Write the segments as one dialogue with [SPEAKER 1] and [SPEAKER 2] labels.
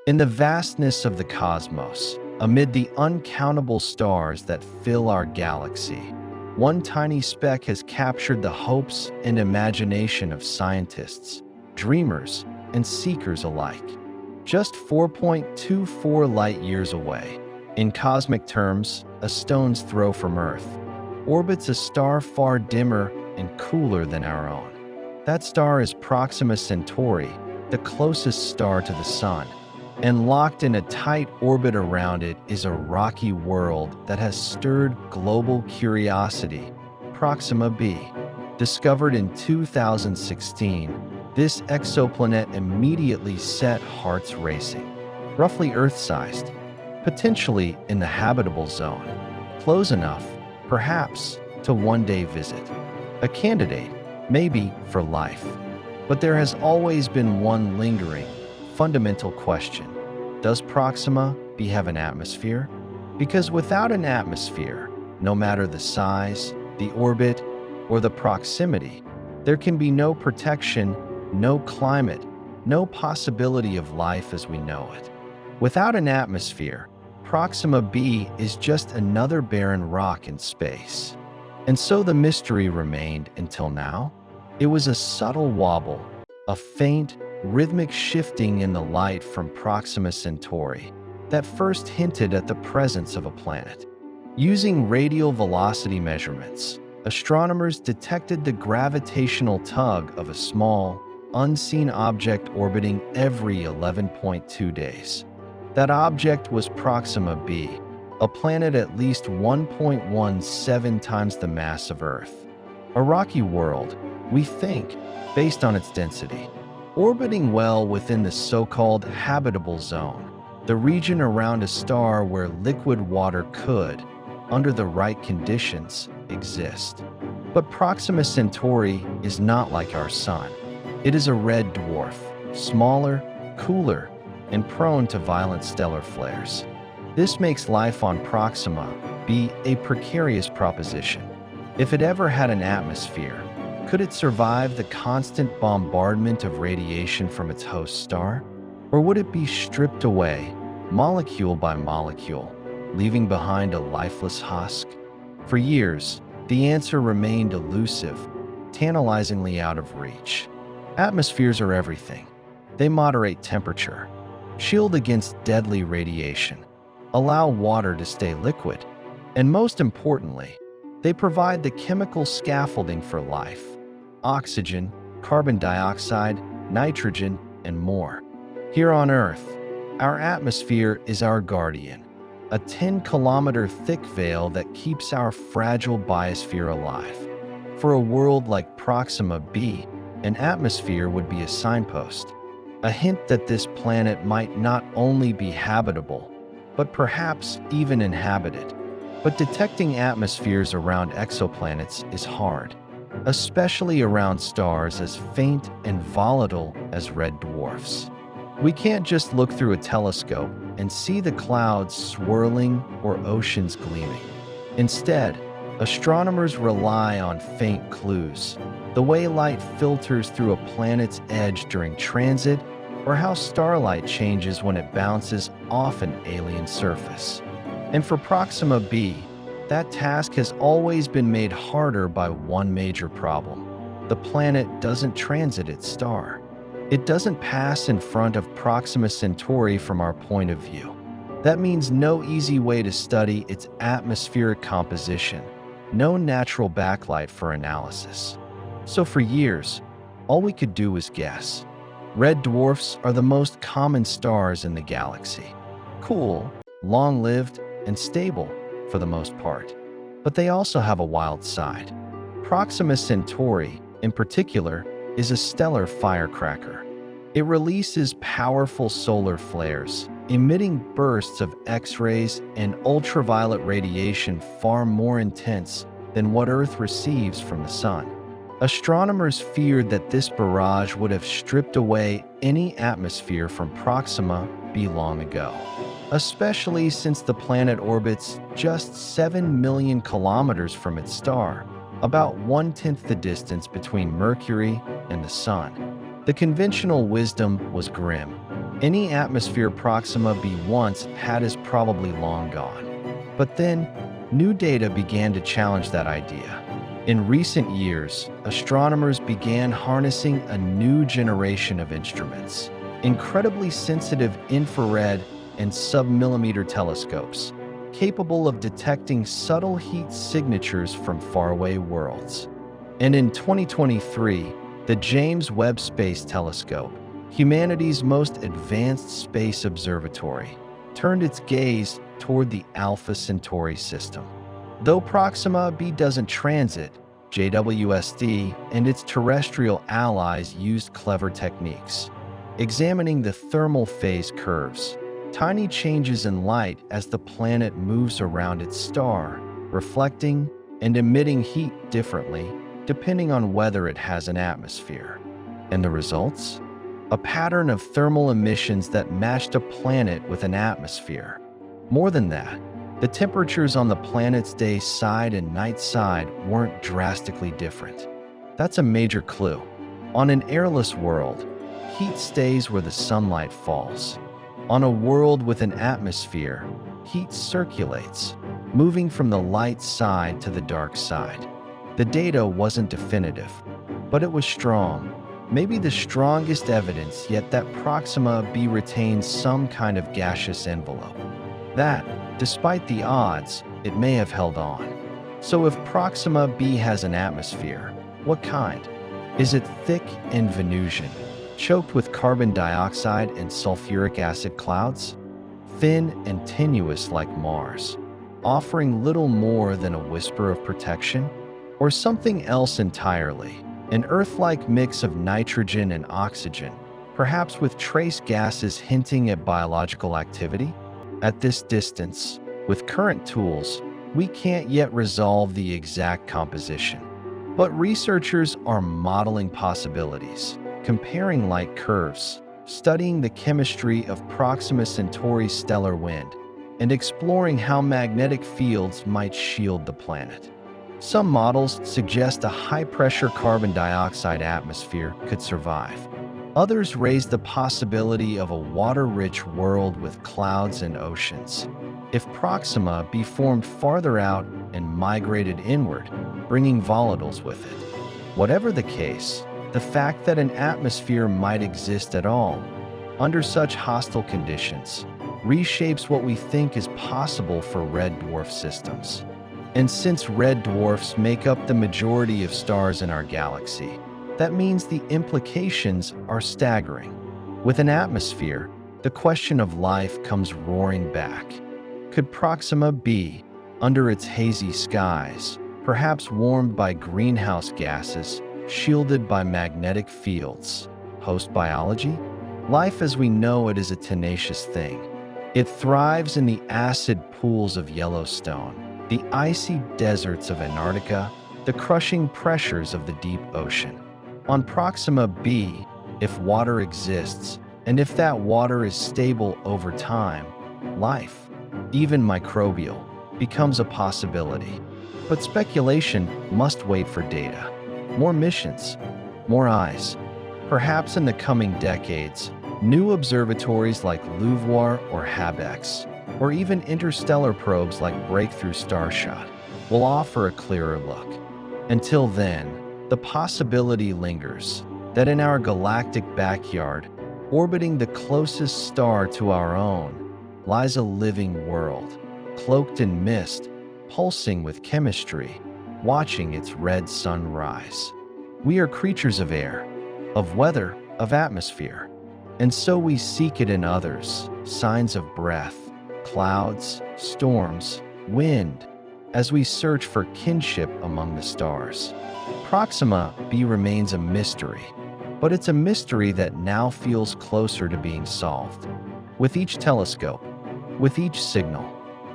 [SPEAKER 1] In the vastness of the cosmos, amid the uncountable stars that fill our galaxy, one tiny speck has captured the hopes and imagination of scientists, dreamers, and seekers alike. Just 4.24 light-years away, in cosmic terms, a stone's throw from Earth, orbits a star far dimmer and cooler than our own. That star is Proxima Centauri, the closest star to the Sun, and locked in a tight orbit around it is a rocky world that has stirred global curiosity, Proxima b. Discovered in 2016, this exoplanet immediately set hearts racing. Roughly Earth-sized, potentially in the habitable zone, close enough, perhaps, to one day visit. A candidate, maybe, for life. But there has always been one lingering, fundamental question. Does Proxima b have an atmosphere? Because without an atmosphere, no matter the size, the orbit, or the proximity, there can be no protection, no climate, no possibility of life as we know it. Without an atmosphere, Proxima b is just another barren rock in space. And so the mystery remained until now. It was a subtle wobble, a faint, rhythmic shifting in the light from Proxima Centauri that first hinted at the presence of a planet. Using radial velocity measurements, astronomers detected the gravitational tug of a small, unseen object orbiting every 11.2 days. That object was Proxima b, a planet at least 1.17 times the mass of Earth. A rocky world, we think, based on its density, orbiting well within the so-called habitable zone, the region around a star where liquid water could, under the right conditions, exist. But Proxima Centauri is not like our Sun. It is a red dwarf, smaller, cooler, and prone to violent stellar flares. This makes life on Proxima b a precarious proposition. If it ever had an atmosphere, could it survive the constant bombardment of radiation from its host star? Or would it be stripped away, molecule by molecule, leaving behind a lifeless husk? For years, the answer remained elusive, tantalizingly out of reach. Atmospheres are everything. They moderate temperature, shield against deadly radiation, allow water to stay liquid, and most importantly, they provide the chemical scaffolding for life: oxygen, carbon dioxide, nitrogen, and more. Here on Earth, our atmosphere is our guardian, a 10-kilometer thick veil that keeps our fragile biosphere alive. For a world like Proxima b, an atmosphere would be a signpost, a hint that this planet might not only be habitable, but perhaps even inhabited. But detecting atmospheres around exoplanets is hard, especially around stars as faint and volatile as red dwarfs. We can't just look through a telescope and see the clouds swirling or oceans gleaming. Instead, astronomers rely on faint clues, the way light filters through a planet's edge during transit, or how starlight changes when it bounces off an alien surface. And for Proxima b, that task has always been made harder by one major problem. The planet doesn't transit its star. It doesn't pass in front of Proxima Centauri from our point of view. That means no easy way to study its atmospheric composition, no natural backlight for analysis. So for years, all we could do was guess. Red dwarfs are the most common stars in the galaxy. Cool, long-lived, and stable for the most part. But they also have a wild side. Proxima Centauri, in particular, is a stellar firecracker. It releases powerful solar flares, emitting bursts of X-rays and ultraviolet radiation far more intense than what Earth receives from the Sun. Astronomers feared that this barrage would have stripped away any atmosphere from Proxima b long ago, especially since the planet orbits just 7 million kilometers from its star, about 1/10 the distance between Mercury and the Sun. The conventional wisdom was grim. Any atmosphere Proxima b once had is probably long gone. But then, new data began to challenge that idea. In recent years, astronomers began harnessing a new generation of instruments, incredibly sensitive infrared and submillimeter telescopes, capable of detecting subtle heat signatures from faraway worlds. And in 2023, the James Webb Space Telescope, humanity's most advanced space observatory, turned its gaze toward the Alpha Centauri system. Though Proxima b doesn't transit, JWST and its terrestrial allies used clever techniques, examining the thermal phase curves, tiny changes in light as the planet moves around its star, reflecting and emitting heat differently depending on whether it has an atmosphere. And the results? A pattern of thermal emissions that matched a planet with an atmosphere. More than that, the temperatures on the planet's day side and night side weren't drastically different. That's a major clue. On an airless world, heat stays where the sunlight falls. On a world with an atmosphere, heat circulates, moving from the light side to the dark side. The data wasn't definitive, but it was strong. Maybe the strongest evidence yet that Proxima b retains some kind of gaseous envelope. That, despite the odds, it may have held on. So if Proxima b has an atmosphere, what kind? Is it thick and Venusian, choked with carbon dioxide and sulfuric acid clouds? Thin and tenuous like Mars, offering little more than a whisper of protection? Or something else entirely? An Earth-like mix of nitrogen and oxygen, perhaps with trace gases hinting at biological activity? At this distance, with current tools, we can't yet resolve the exact composition. But researchers are modeling possibilities, comparing light curves, studying the chemistry of Proxima Centauri's stellar wind, and exploring how magnetic fields might shield the planet. Some models suggest a high-pressure carbon dioxide atmosphere could survive. Others raise the possibility of a water-rich world with clouds and oceans. If Proxima b formed farther out and migrated inward, bringing volatiles with it. Whatever the case, the fact that an atmosphere might exist at all, under such hostile conditions, reshapes what we think is possible for red dwarf systems. And since red dwarfs make up the majority of stars in our galaxy, that means the implications are staggering. With an atmosphere, the question of life comes roaring back. Could Proxima b, under its hazy skies, perhaps warmed by greenhouse gases, shielded by magnetic fields, host biology? Life as we know it is a tenacious thing. It thrives in the acid pools of Yellowstone, the icy deserts of Antarctica, the crushing pressures of the deep ocean. On Proxima b, if water exists, and if that water is stable over time, life, even microbial, becomes a possibility. But speculation must wait for data. More missions, more eyes. Perhaps in the coming decades, new observatories like LUVOIR or HABEX, or even interstellar probes like Breakthrough Starshot, will offer a clearer look. Until then, the possibility lingers that in our galactic backyard, orbiting the closest star to our own, lies a living world, cloaked in mist, pulsing with chemistry, watching its red sun rise. We are creatures of air, of weather, of atmosphere, and so we seek it in others, signs of breath, clouds, storms, wind, as we search for kinship among the stars. Proxima b remains a mystery, but it's a mystery that now feels closer to being solved. With each telescope, with each signal,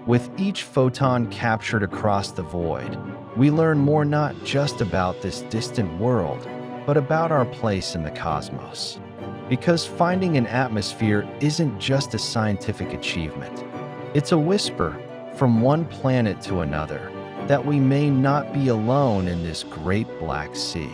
[SPEAKER 1] with each photon captured across the void, we learn more not just about this distant world, but about our place in the cosmos. Because finding an atmosphere isn't just a scientific achievement. It's a whisper from one planet to another that we may not be alone in this great black sea.